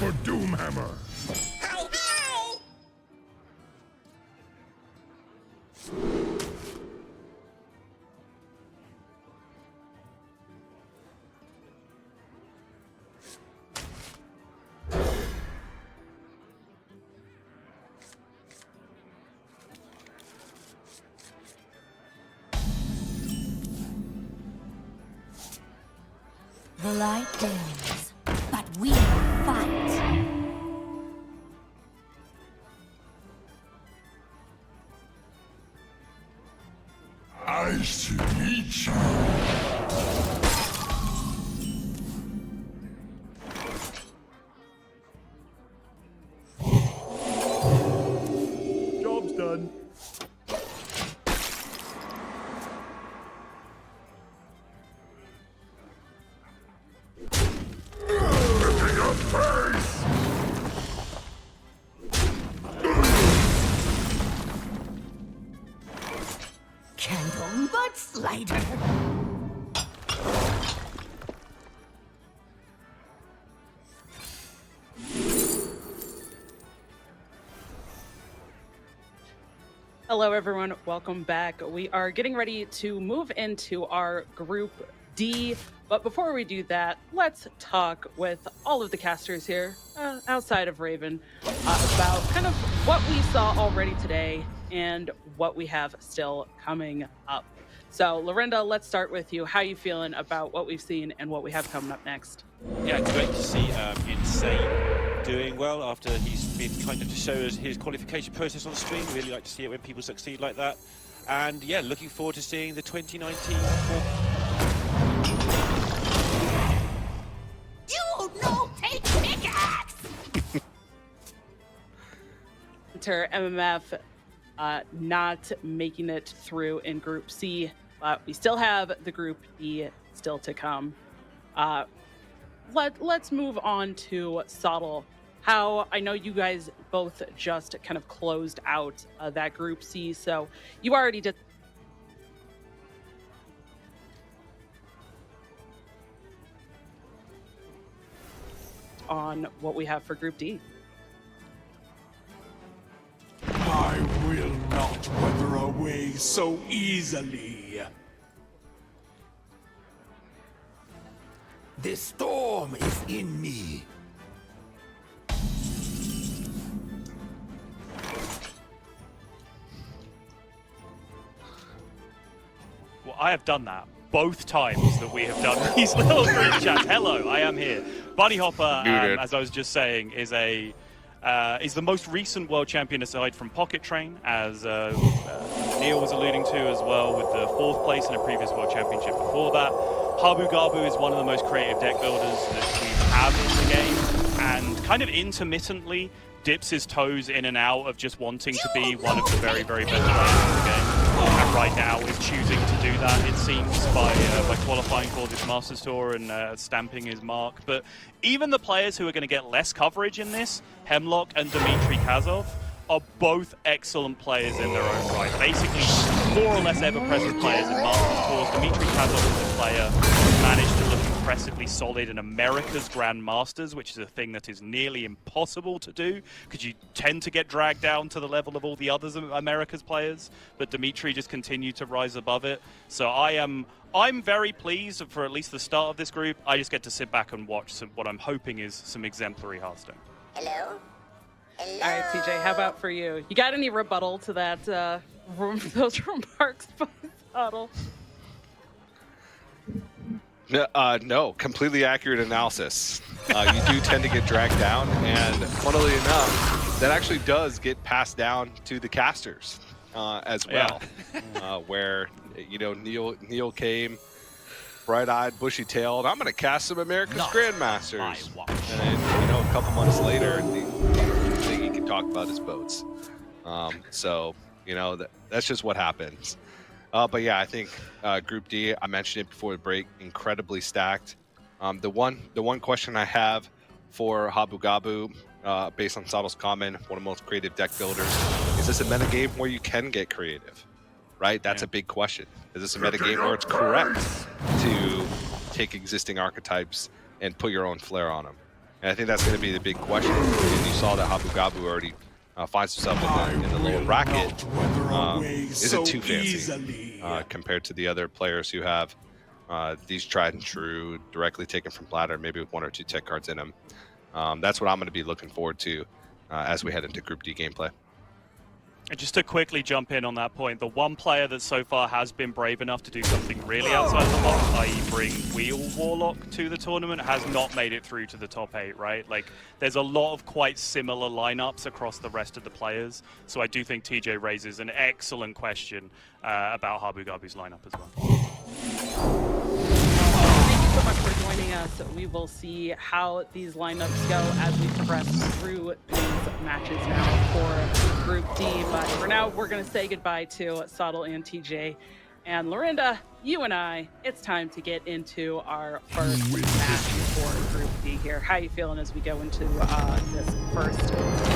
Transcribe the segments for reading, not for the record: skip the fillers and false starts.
for Doomhammer. Hi, hi! The light dims, but we will fight. Nice to meet you. Job's done. Look your face! Candle mud slider. Hello, everyone. Welcome back. We are getting ready to move into our Group D. But before we do that, let's talk with all of the casters here, outside of Raven, about kind of what we saw already today and what we have still coming up. So, Lorinda, let's start with you. How are you feeling about what we've seen and what we have coming up next? Yeah, great to see Insane doing well after he's been kind of to show us his qualification process on screen. Really like to see it when people succeed like that. And yeah, looking forward to seeing the 2019. You no take pickaxe! Enter MMF not making it through in Group C, but we still have the Group D still to come. Let's move on to Sottle. How I know you guys both just kind of closed out that Group C, so you already did on what we have for Group D. I will not weather away so easily. The storm is in me. Well, I have done that both times that we have done these little group chats. Hello, I am here. Bunny Hopper, as I was just saying, is the most recent world champion aside from Pocket Train, as Neil was alluding to as well, with the 4th place in a previous world championship before that. Habu Gabu is one of the most creative deck builders that we have in the game, and kind of intermittently dips his toes in and out of just wanting to be one of the very, very best players in the game. And right now is choosing to do that, it seems, by qualifying for this Masters Tour and stamping his mark. But even the players who are going to get less coverage in this, Hemlock and Dmitry Kazov, are both excellent players in their own right. Basically, more or less ever-present players in Masters Tours. Dmitry Kazov is a player who managed to look impressively solid in America's Grand Masters, which is a thing that is nearly impossible to do, because you tend to get dragged down to the level of all the others America's players, but Dmitry just continued to rise above it. So I'm very pleased for at least the start of this group. I just get to sit back and watch what I'm hoping is some exemplary Hearthstone. Hello? Hello? All right, TJ, how about for you? You got any rebuttal to that those remarks by Sottle? No, completely accurate analysis. You do tend to get dragged down, and funnily enough, that actually does get passed down to the casters as well. Where, you know, Neil came bright-eyed, bushy-tailed. I'm going to cast some America's Grandmasters. And then, you know, a couple months later, the thing he can talk about is boats. So, you know, that's just what happens. But yeah, I think Group D, I mentioned it before the break, incredibly stacked. The one question I have for Habu Gabu, based on Sottle's comment, one of the most creative deck builders, is this a metagame where you can get creative? Right? That's a big question. Is this a metagame where it's correct to take existing archetypes and put your own flair on them? And I think that's going to be the big question. And you saw that Habu Gabu already finds himself in the little bracket. Isn't too fancy compared to the other players who have these tried and true, directly taken from platter, maybe with 1 or 2 tech cards in them. That's what I'm going to be looking forward to as we head into Group D gameplay. And just to quickly jump in on that point, the one player that so far has been brave enough to do something really outside the box, i.e. bring Wheel Warlock to the tournament, has not made it through to the top 8, right? Like, there's a lot of quite similar lineups across the rest of the players, so I do think TJ raises an excellent question about Habu Gabu's lineup as well. So much for joining us. We will see how these lineups go as we progress through these matches now for Group D. But for now, we're going to say goodbye to Sottle and TJ. And Lorinda, you and I, it's time to get into our first match for Group D here. How are you feeling as we go into this first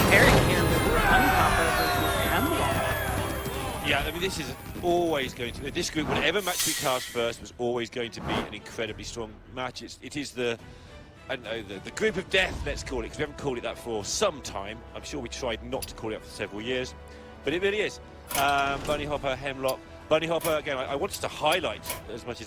pairing here with Bunnyhopper versus Hemlock? Yeah, I mean, this is always going to be, this group, whatever match we cast first, was always going to be an incredibly strong match. It is the, I don't know, the group of death, let's call it, because we haven't called it that for some time. I'm sure we tried not to call it up for several years, but it really is. Bunnyhopper, Hemlock. Bunnyhopper, again, I wanted to highlight as much as